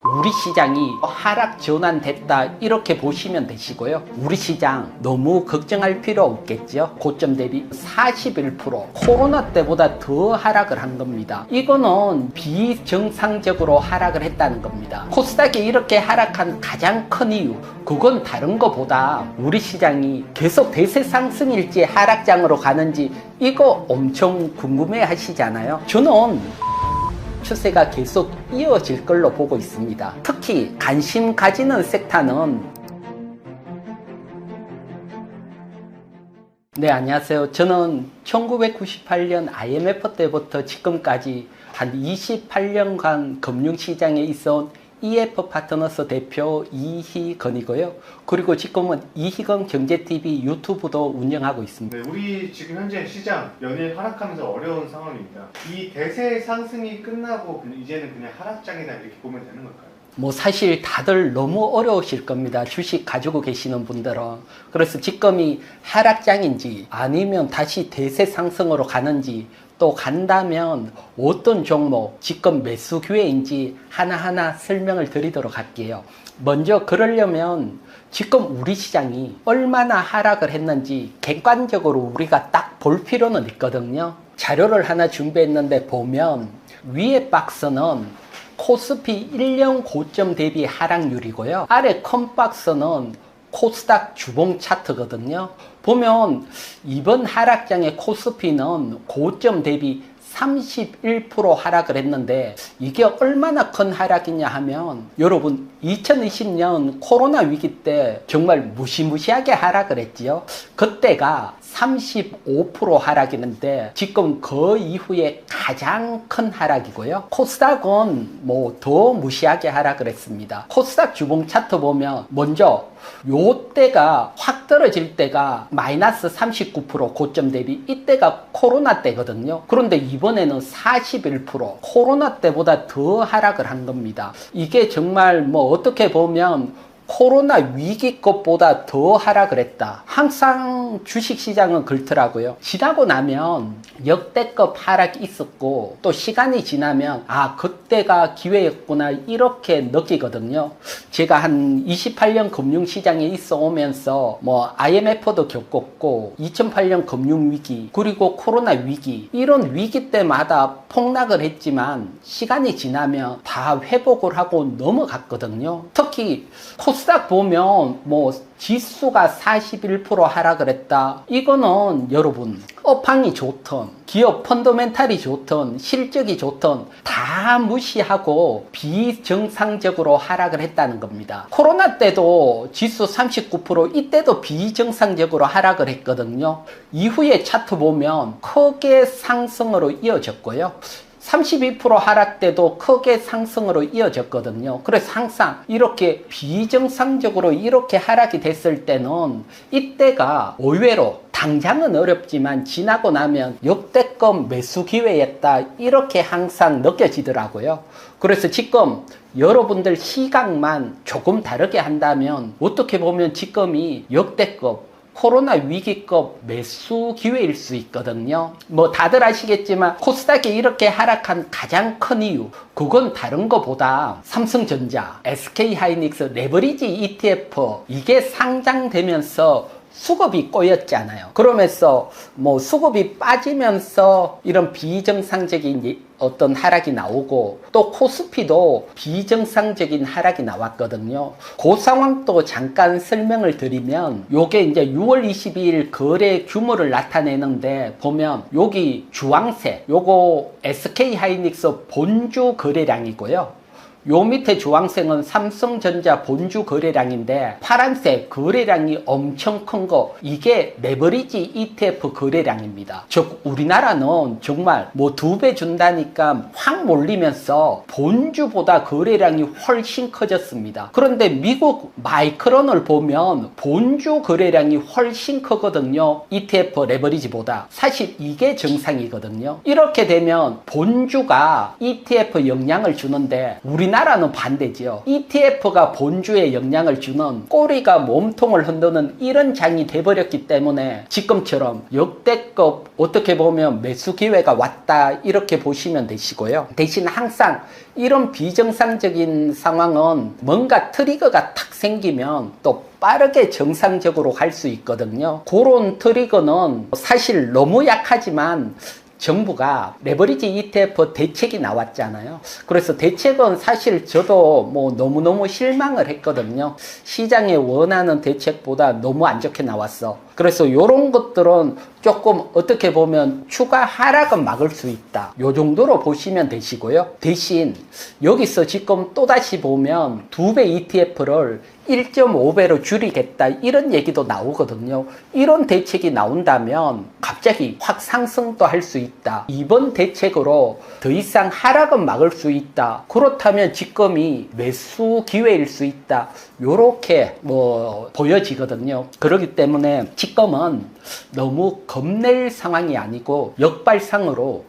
우리 시장이 하락 전환됐다 이렇게 보시면 되시고요. 우리 시장 너무 걱정할 필요 없겠죠. 고점 대비 41% 코로나 때보다 더 하락을 한 겁니다. 이거는 비정상적으로 하락을 했다는 겁니다. 코스닥이 이렇게 하락한 가장 큰 이유, 그건 다른 것보다 우리 시장이 계속 대세 상승일지 하락장으로 가는지 이거 엄청 궁금해 하시잖아요. 저는 추세가 계속 이어질 걸로 보고 있습니다. 특히 관심 가지는 섹터는 네, 안녕하세요. 저는 1998년 IMF 때부터 지금까지 한 28년간 금융시장에 있어온 EF 파트너스 대표 이희건이고요. 그리고 지금은 이희건 경제TV 유튜브도 운영하고 있습니다. 네, 우리 지금 현재 시장 연일 하락하면서 어려운 상황입니다. 이 대세 상승이 끝나고 이제는 그냥 하락장이다 이렇게 보면 되는 걸까요? 뭐 사실 다들 너무 어려우실 겁니다. 주식 가지고 계시는 분들은. 그래서 지금이 하락장인지 아니면 다시 대세 상승으로 가는지 또 간다면 어떤 종목, 지금 매수 기회인지 하나하나 설명을 드리도록 할게요. 먼저 그러려면 지금 우리 시장이 얼마나 하락을 했는지 객관적으로 우리가 딱 볼 필요는 있거든요. 자료를 하나 준비했는데 보면 위에 박스는 코스피 1년 고점 대비 하락률이고요. 아래 큰 박스는 코스닥 주봉 차트거든요. 보면 이번 하락장의 코스피는 고점 대비 31% 하락을 했는데 이게 얼마나 큰 하락이냐 하면 여러분 2020년 코로나 위기 때 정말 무시무시하게 하락을 했지요. 그때가 35% 하락이는데 지금 그 이후에 가장 큰 하락이고요. 코스닥은 뭐 더 무시하게 하락을 했습니다. 코스닥 주봉 차트 보면 먼저 요때가 확 떨어질 때가 마이너스 39% 고점 대비 이때가 코로나 때거든요. 그런데 이번에는 41% 코로나 때보다 더 하락을 한 겁니다. 이게 정말 뭐 어떻게 보면 코로나 위기 것보다 더 하락을 했다. 항상 주식시장은 그렇더라고요. 지나고 나면 역대급 하락이 있었고 또 시간이 지나면 아 그때가 기회였구나 이렇게 느끼거든요. 제가 한 28년 금융시장에 있어 오면서 뭐 IMF도 겪었고 2008년 금융위기 그리고 코로나 위기 이런 위기 때마다 폭락을 했지만 시간이 지나면 다 회복을 하고 넘어갔거든요. 특히 코스닥 보면 뭐 지수가 41% 하락을 했다. 이거는 여러분 업황이 좋던 기업 펀더멘탈이 좋던 실적이 좋던 다 무시하고 비정상적으로 하락을 했다는 겁니다. 코로나 때도 지수 39% 이때도 비정상적으로 하락을 했거든요. 이후에 차트 보면 크게 상승으로 이어졌고요. 32% 하락 때도 크게 상승으로 이어졌거든요. 그래서 항상 이렇게 비정상적으로 이렇게 하락이 됐을 때는 이때가 의외로 당장은 어렵지만 지나고 나면 역대급 매수 기회였다 이렇게 항상 느껴지더라고요. 그래서 지금 여러분들 시각만 조금 다르게 한다면 어떻게 보면 지금이 역대급 코로나 위기급 매수 기회일 수 있거든요. 뭐 다들 아시겠지만 코스닥이 이렇게 하락한 가장 큰 이유 그건 다른 것보다 삼성전자, SK하이닉스 레버리지 ETF 이게 상장되면서 수급이 꼬였잖아요. 그러면서 뭐 수급이 빠지면서 이런 비정상적인 어떤 하락이 나오고 또 코스피도 비정상적인 하락이 나왔거든요. 그 상황도 잠깐 설명을 드리면 요게 이제 6월 22일 거래 규모를 나타내는데 보면 여기 주황색 요거 SK하이닉스 본주 거래량이고요. 요 밑에 주황색은 삼성전자 본주 거래량인데 파란색 거래량이 엄청 큰 거 이게 레버리지 ETF 거래량입니다. 즉 우리나라는 정말 뭐 2배 준다니까 확 몰리면서 본주보다 거래량이 훨씬 커졌습니다. 그런데 미국 마이크론을 보면 본주 거래량이 훨씬 크거든요. ETF 레버리지보다. 사실 이게 정상이거든요. 이렇게 되면 본주가 ETF 영향을 주는데 우리나라 우리나라는 반대지요. ETF가 본주에 영향을 주는 꼬리가 몸통을 흔드는 이런 장이 돼버렸기 때문에 지금처럼 역대급 어떻게 보면 매수 기회가 왔다 이렇게 보시면 되시고요. 대신 항상 이런 비정상적인 상황은 뭔가 트리거가 탁 생기면 또 빠르게 정상적으로 갈 수 있거든요. 그런 트리거는 사실 너무 약하지만 정부가 레버리지 ETF 대책이 나왔잖아요. 그래서 대책은 사실 저도 뭐 너무너무 실망을 했거든요. 시장에 원하는 대책보다 너무 안 좋게 나왔어. 그래서 이런 것들은 조금 어떻게 보면 추가 하락은 막을 수 있다. 요 정도로 보시면 되시고요. 대신 여기서 지금 또다시 보면 2배 ETF를 1.5배로 줄이겠다 이런 얘기도 나오거든요. 이런 대책이 나온다면 갑자기 확 상승도 할 수 있다. 이번 대책으로 더 이상 하락은 막을 수 있다. 그렇다면 지금이 매수 기회일 수 있다. 요렇게 보여지거든요. 그렇기 때문에 지금은 너무 겁낼 상황이 아니고 역발상으로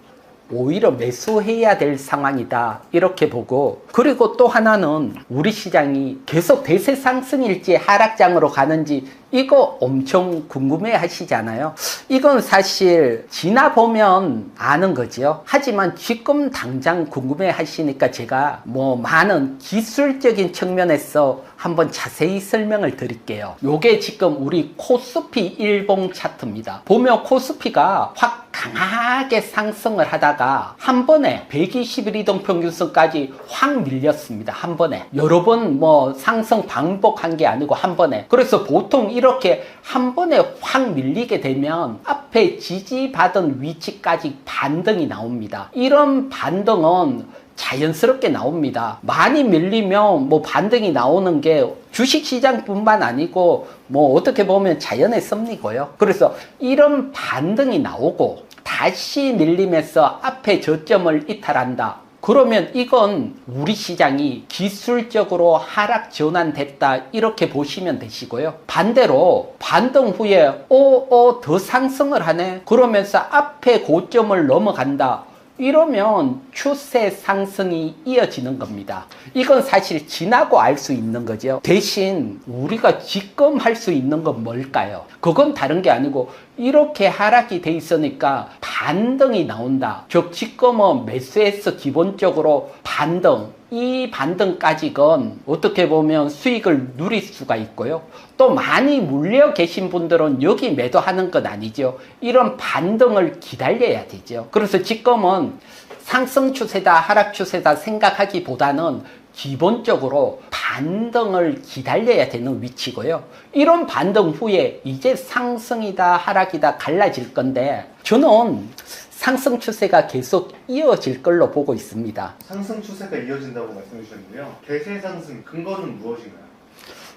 오히려 매수해야 될 상황이다 이렇게 보고, 그리고 또 하나는 우리 시장이 계속 대세 상승일지 하락장으로 가는지 이거 엄청 궁금해 하시잖아요. 이건 사실 지나보면 아는 거죠. 하지만 지금 당장 궁금해 하시니까 제가 많은 기술적인 측면에서 한번 자세히 설명을 드릴게요. 요게 지금 우리 코스피 일봉 차트입니다. 보면 코스피가 확 강하게 상승을 하다가 한 번에 120일 이동평균선까지 확 밀렸습니다. 한 번에. 여러 번 상승 반복한 게 아니고 한 번에. 그래서 보통 이렇게 한 번에 확 밀리게 되면 앞에 지지받은 위치까지 반등이 나옵니다. 이런 반등은 자연스럽게 나옵니다. 많이 밀리면 반등이 나오는 게 주식시장뿐만 아니고 어떻게 보면 자연의 섭리고요. 그래서 이런 반등이 나오고 다시 밀리면서 앞에 저점을 이탈한다. 그러면 이건 우리 시장이 기술적으로 하락 전환됐다 이렇게 보시면 되시고요. 반대로 반등 후에 더 상승을 하네 그러면서 앞에 고점을 넘어간다. 이러면 추세 상승이 이어지는 겁니다. 이건 사실 지나고 알 수 있는 거죠. 대신 우리가 지금 할 수 있는 건 뭘까요? 그건 다른 게 아니고 이렇게 하락이 돼 있으니까 반등이 나온다. 즉 지금은 매수해서 기본적으로 반등, 이 반등까지건 어떻게 보면 수익을 누릴 수가 있고요. 또 많이 물려 계신 분들은 여기 매도하는 건 아니죠. 이런 반등을 기다려야 되죠. 그래서 지금은 상승 추세다 하락 추세다 생각하기보다는 기본적으로 반등을 기다려야 되는 위치고요. 이런 반등 후에 이제 상승이다 하락이다 갈라질 건데 저는 상승 추세가 계속 이어질 걸로 보고 있습니다. 상승 추세가 이어진다고 말씀해 주셨는데요. 대세 상승 근거는 무엇인가요?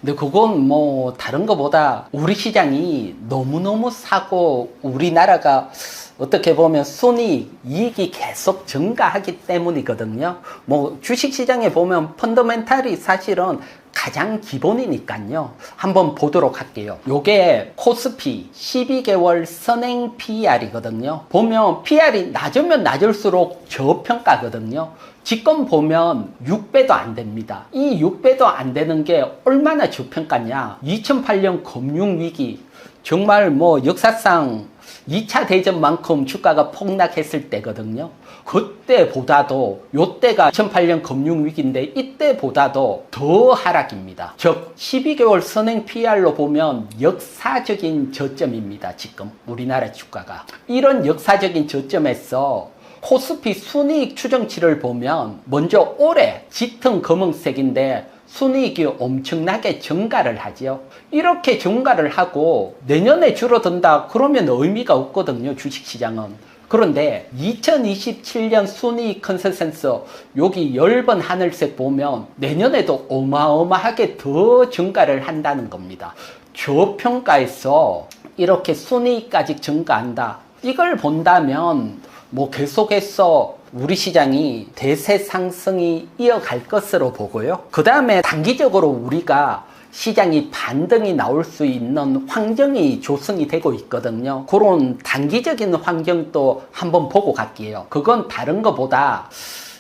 근데 그건 다른 것보다 우리 시장이 너무너무 사고 우리나라가 어떻게 보면 순이익, 이익이 계속 증가하기 때문이거든요. 주식시장에 보면 펀더멘탈이 사실은 가장 기본이니까요. 한번 보도록 할게요. 요게 코스피 12개월 선행 PER이거든요. 보면 PER이 낮으면 낮을수록 저평가거든요. 지금 보면 6배도 안 됩니다. 이 6배도 안 되는 게 얼마나 저평가냐. 2008년 금융위기 정말 역사상 2차 대전만큼 주가가 폭락했을 때거든요. 그때보다도 요때가 2008년 금융위기인데 이때보다도 더 하락입니다. 즉 12개월 선행 PR로 보면 역사적인 저점입니다. 지금 우리나라 주가가. 이런 역사적인 저점에서 코스피 순이익 추정치를 보면 먼저 올해 짙은 검은색인데 순이익이 엄청나게 증가를 하죠. 이렇게 증가를 하고 내년에 줄어든다 그러면 의미가 없거든요. 주식시장은. 그런데 2027년 순이익 컨센서스 여기 10번 하늘색 보면 내년에도 어마어마하게 더 증가를 한다는 겁니다. 저평가에서 이렇게 순이익까지 증가한다. 이걸 본다면 계속해서 우리 시장이 대세 상승이 이어갈 것으로 보고요. 그 다음에 단기적으로 우리가 시장이 반등이 나올 수 있는 환경이 조성이 되고 있거든요. 그런 단기적인 환경도 한번 보고 갈게요. 그건 다른 것보다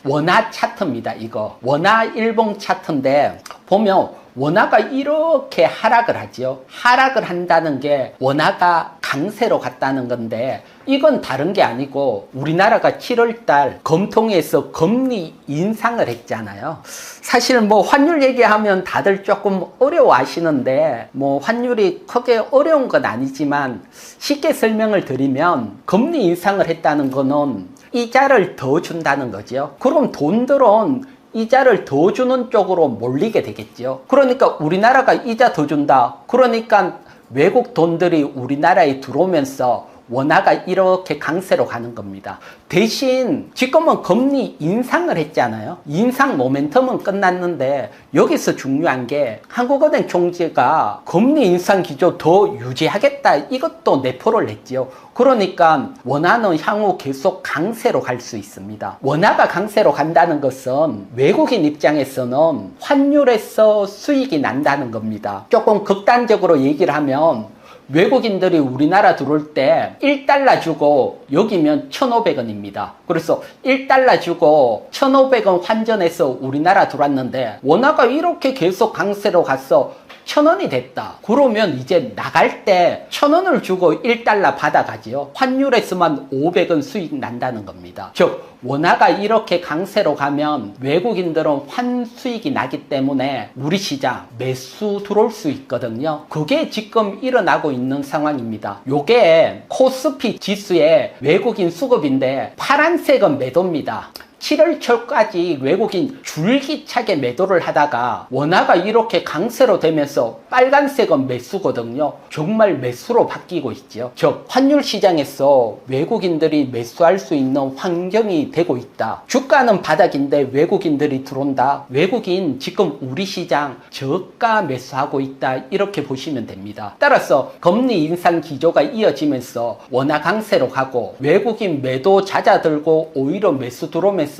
원화 차트입니다. 이거 원화 일봉 차트인데 보면 원화가 이렇게 하락을 하죠. 하락을 한다는 게 원화가 강세로 갔다는 건데 이건 다른 게 아니고 우리나라가 7월달 금통위에서 금리 인상을 했잖아요. 사실 뭐 환율 얘기하면 다들 조금 어려워하시는데 뭐 환율이 크게 어려운 건 아니지만 쉽게 설명을 드리면 금리 인상을 했다는 거는 이자를 더 준다는 거죠. 그럼 돈들은 이자를 더 주는 쪽으로 몰리게 되겠죠. 그러니까 우리나라가 이자 더 준다. 그러니까 외국 돈들이 우리나라에 들어오면서 원화가 이렇게 강세로 가는 겁니다. 대신 지금은 금리 인상을 했잖아요. 인상 모멘텀은 끝났는데 여기서 중요한 게 한국은행 총재가 금리 인상 기조 더 유지하겠다 이것도 내포를 했지요. 그러니까 원화는 향후 계속 강세로 갈 수 있습니다. 원화가 강세로 간다는 것은 외국인 입장에서는 환율에서 수익이 난다는 겁니다. 조금 극단적으로 얘기를 하면 외국인들이 우리나라 들어올 때 1달러 주고 여기면 1,500원입니다. 그래서 1달러 주고 1,500원 환전해서 우리나라 들어왔는데 원화가 이렇게 계속 강세로 가서 1,000원이 됐다. 그러면 이제 나갈 때 1,000원을 주고 1달러 받아가지요. 환율에서만 500원 수익 난다는 겁니다. 즉 원화가 이렇게 강세로 가면 외국인들은 환 수익이 나기 때문에 우리 시장 매수 들어올 수 있거든요. 그게 지금 일어나고 있는 상황입니다. 요게 코스피 지수의 외국인 수급인데 파란색은 매도입니다. 7월 초까지 외국인 줄기차게 매도를 하다가 원화가 이렇게 강세로 되면서 빨간색은 매수거든요. 정말 매수로 바뀌고 있죠. 즉 환율 시장에서 외국인들이 매수할 수 있는 환경이 되고 있다. 주가는 바닥인데 외국인들이 들어온다. 외국인 지금 우리 시장 저가 매수하고 있다. 이렇게 보시면 됩니다. 따라서 금리 인상 기조가 이어지면서 원화 강세로 가고 외국인 매도 잦아들고 오히려 매수 들어오면서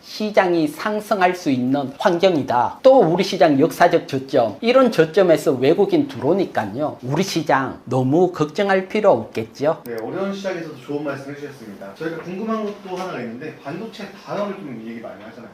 시장이 상승할 수 있는 환경이다. 또 우리 시장 역사적 저점, 이런 저점에서 외국인 들어오니까요 우리 시장 너무 걱정할 필요 없겠죠. 네, 어려운 시장에서도 좋은 말씀 해주셨습니다. 저희가 궁금한 것도 하나가 있는데 반도체 다음을 좀 얘기 많이 하잖아요.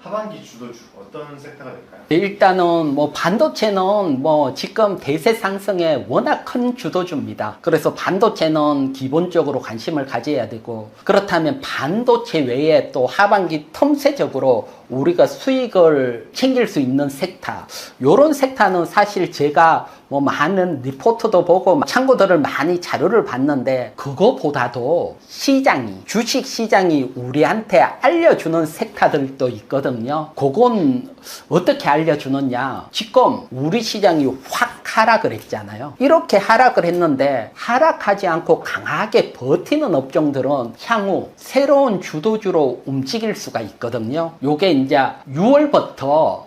하반기 주도주 어떤 섹터가 될까요? 일단은 뭐 반도체는 뭐 지금 대세 상승에 워낙 큰 주도주입니다. 그래서 반도체는 기본적으로 관심을 가져야 되고, 그렇다면 반도체 외에 또 하반기 틈새적으로 우리가 수익을 챙길 수 있는 섹터, 요런 섹터는 사실 제가 뭐 많은 리포트도 보고 참고들을 많이 자료를 봤는데 그거보다도 시장이, 주식 시장이 우리한테 알려주는 섹터들도 있거든요. 그건 어떻게 알려주느냐, 지금 우리 시장이 확 하락을 했잖아요. 이렇게 하락을 했는데 하락하지 않고 강하게 버티는 업종들은 향후 새로운 주도주로 움직일 수가 있거든요. 요게 이제 6월부터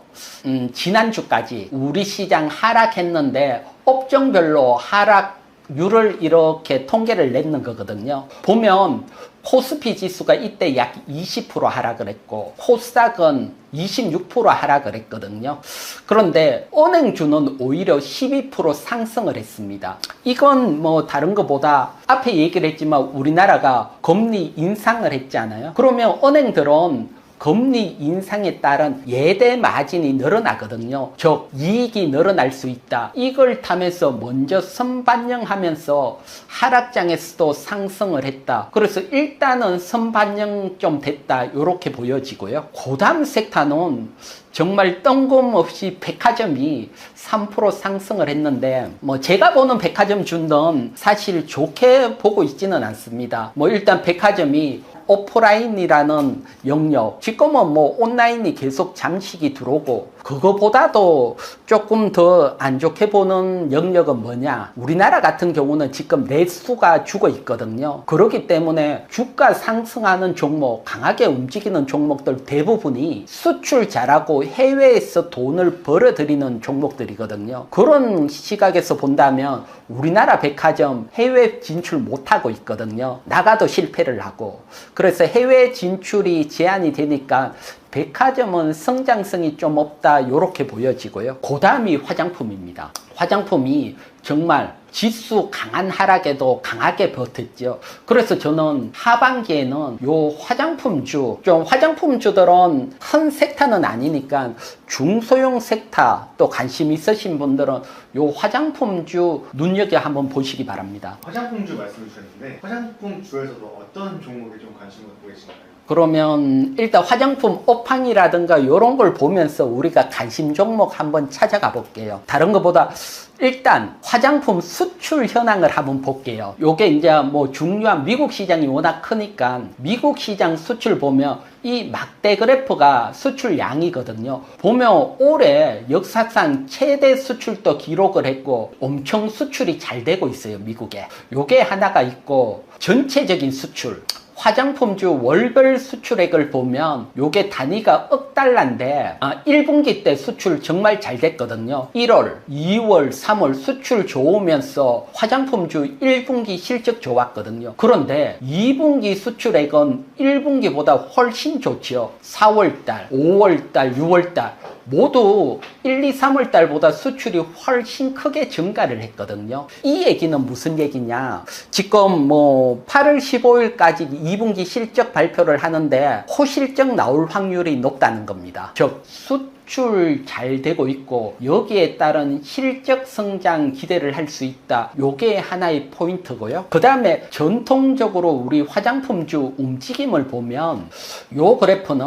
지난주까지 우리 시장 하락했는데 업종별로 하락률을 이렇게 통계를 내는 거거든요. 보면 코스피 지수가 이때 약 20% 하락을 했고 코스닥은 26% 하락을 했거든요. 그런데 은행주는 오히려 12% 상승을 했습니다. 이건 뭐 다른 것보다 앞에 얘기를 했지만 우리나라가 금리 인상을 했잖아요. 그러면 은행들은 금리 인상에 따른 예대 마진이 늘어나거든요. 즉 이익이 늘어날 수 있다. 이걸 타면서 먼저 선반영하면서 하락장에서도 상승을 했다. 그래서 일단은 선반영 좀 됐다. 이렇게 보여지고요. 그 다음 섹터는 정말 뜬금없이 백화점이 3% 상승을 했는데 뭐 제가 보는 백화점 주는 사실 좋게 보고 있지는 않습니다. 뭐 일단 백화점이 오프라인이라는 영역, 지금은 뭐 온라인이 계속 잠식이 들어오고, 그거보다도 조금 더 안 좋게 보는 영역은 뭐냐, 우리나라 같은 경우는 지금 내수가 죽어 있거든요. 그렇기 때문에 주가 상승하는 종목, 강하게 움직이는 종목들 대부분이 수출 잘하고 해외에서 돈을 벌어들이는 종목들이거든요. 그런 시각에서 본다면 우리나라 백화점 해외 진출 못하고 있거든요. 나가도 실패를 하고. 그래서 해외 진출이 제한이 되니까 백화점은 성장성이 좀 없다 이렇게 보여지고요. 그 다음이 화장품입니다. 화장품이 정말 지수 강한 하락에도 강하게 버텼죠. 그래서 저는 하반기에는 요 화장품주, 좀 화장품주들은 큰 섹터는 아니니까 중소형 섹터 또 관심 있으신 분들은 요 화장품주 눈여겨 한번 보시기 바랍니다. 화장품주 말씀해 주셨는데 화장품주에서도 어떤 종목에 좀 관심을 갖고 계신가요? 그러면 일단 화장품 업황이라든가 이런 걸 보면서 우리가 관심 종목 한번 찾아가 볼게요. 다른 것보다 일단 화장품 수출 현황을 한번 볼게요. 요게 이제 뭐 중요한 미국 시장이 워낙 크니까 미국 시장 수출 보면 이 막대 그래프가 수출량이거든요. 보면 올해 역사상 최대 수출도 기록을 했고 엄청 수출이 잘 되고 있어요, 미국에. 요게 하나가 있고 전체적인 수출. 화장품주 월별 수출액을 보면 요게 단위가 억 달러인데 1분기 때 수출 정말 잘 됐거든요. 1월, 2월, 3월 수출 좋으면서 화장품주 1분기 실적 좋았거든요. 그런데 2분기 수출액은 1분기보다 훨씬 좋죠. 4월달, 5월달, 6월달 모두 1, 2, 3월 달보다 수출이 훨씬 크게 증가를 했거든요. 이 얘기는 무슨 얘기냐? 지금 뭐 8월 15일까지 2분기 실적 발표를 하는데 호실적 나올 확률이 높다는 겁니다. 즉 수출 잘 되고 있고 여기에 따른 실적 성장 기대를 할 수 있다. 요게 하나의 포인트고요. 그 다음에 전통적으로 우리 화장품주 움직임을 보면 요 그래프는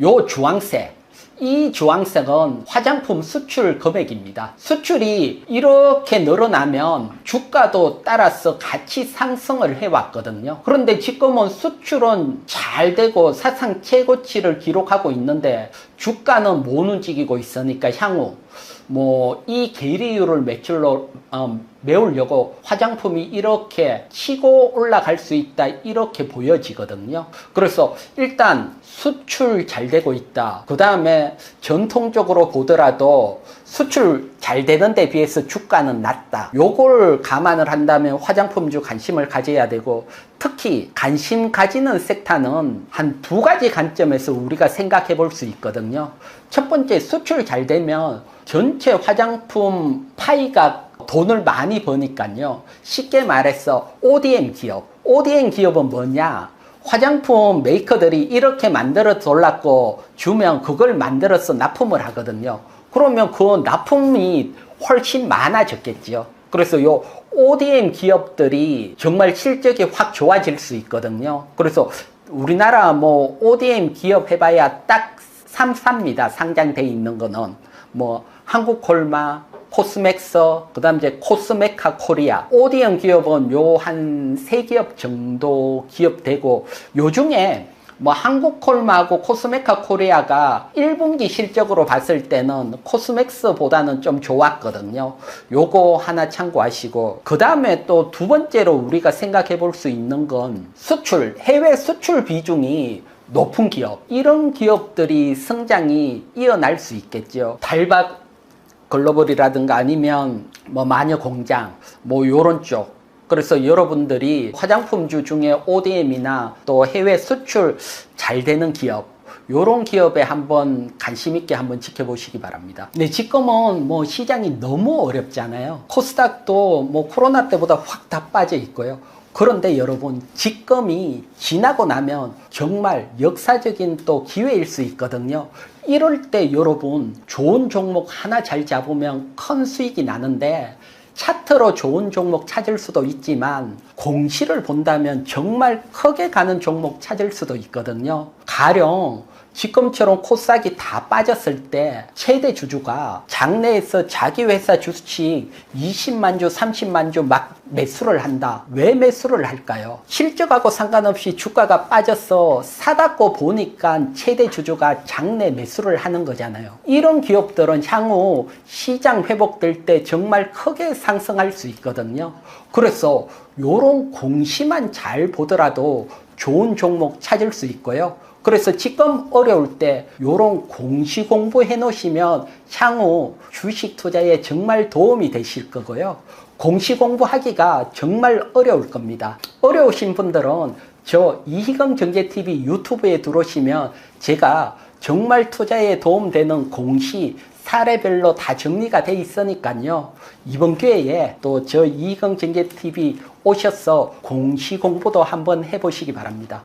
요 주황색 이 주황색은 화장품 수출 금액입니다. 수출이 이렇게 늘어나면 주가도 따라서 같이 상승을 해왔거든요. 그런데 지금은 수출은 잘 되고 사상 최고치를 기록하고 있는데 주가는 못 움직이고 있으니까 향후 뭐 이 계리율을 매출로 메우려고 화장품이 이렇게 치고 올라갈 수 있다 이렇게 보여지거든요. 그래서 일단 수출 잘 되고 있다. 그 다음에 전통적으로 보더라도 수출 잘 되는 데 비해서 주가는 낮다. 요걸 감안을 한다면 화장품주 관심을 가져야 되고 특히 관심 가지는 섹터는 한 두 가지 관점에서 우리가 생각해 볼 수 있거든요. 첫 번째 수출 잘 되면 전체 화장품 파이가 돈을 많이 버니까요. 쉽게 말해서 ODM 기업은 뭐냐? 화장품 메이커들이 이렇게 만들어 달라고 주면 그걸 만들어서 납품을 하거든요. 그러면 그 납품이 훨씬 많아졌겠죠. 그래서 요 ODM 기업들이 정말 실적이 확 좋아질 수 있거든요. 그래서 우리나라 뭐 ODM 기업 해봐야 딱 3사입니다. 상장돼 있는 거는 뭐 한국콜마, 코스맥스, 그 다음 이제 코스메카 코리아. ODM 기업은 요 한 3기업 정도 기업되고, 요 중에 뭐 한국콜마하고 코스메카 코리아가 1분기 실적으로 봤을 때는 코스맥스보다는 좀 좋았거든요. 요거 하나 참고하시고, 그 다음에 또 두 번째로 우리가 생각해 볼 수 있는 건 수출, 해외 수출 비중이 높은 기업, 이런 기업들이 성장이 이어날 수 있겠죠. 달박 글로벌이라든가 아니면 뭐 마녀공장 뭐 요런 쪽. 그래서 여러분들이 화장품주 중에 ODM이나 또 해외 수출 잘 되는 기업, 요런 기업에 한번 관심 있게 한번 지켜보시기 바랍니다. 네, 지금은 뭐 시장이 너무 어렵잖아요. 코스닥도 뭐 코로나 때보다 확 다 빠져 있고요. 그런데 여러분, 지금이 지나고 나면 정말 역사적인 또 기회일 수 있거든요. 이럴 때 여러분, 좋은 종목 하나 잘 잡으면 큰 수익이 나는데, 차트로 좋은 종목 찾을 수도 있지만 공시를 본다면 정말 크게 가는 종목 찾을 수도 있거든요. 가령 지금처럼 코스닥이 다 빠졌을 때 최대 주주가 장내에서 자기 회사 주식 20만 주, 30만 주 막 매수를 한다. 왜 매수를 할까요? 실적하고 상관없이 주가가 빠져서 사다고 보니까 최대 주주가 장내 매수를 하는 거잖아요. 이런 기업들은 향후 시장 회복될 때 정말 크게 상승할 수 있거든요. 그래서 요런 공시만 잘 보더라도 좋은 종목 찾을 수 있고요. 그래서 지금 어려울 때 요런 공시 공부해 놓으시면 향후 주식 투자에 정말 도움이 되실 거고요. 공시 공부하기가 정말 어려울 겁니다. 어려우신 분들은 저 이희경 경제TV 유튜브에 들어오시면 제가 정말 투자에 도움되는 공시 사례별로 다 정리가 돼 있으니까요. 이번 기회에 또 저 이경정제TV 오셔서 공시 공부도 한번 해보시기 바랍니다.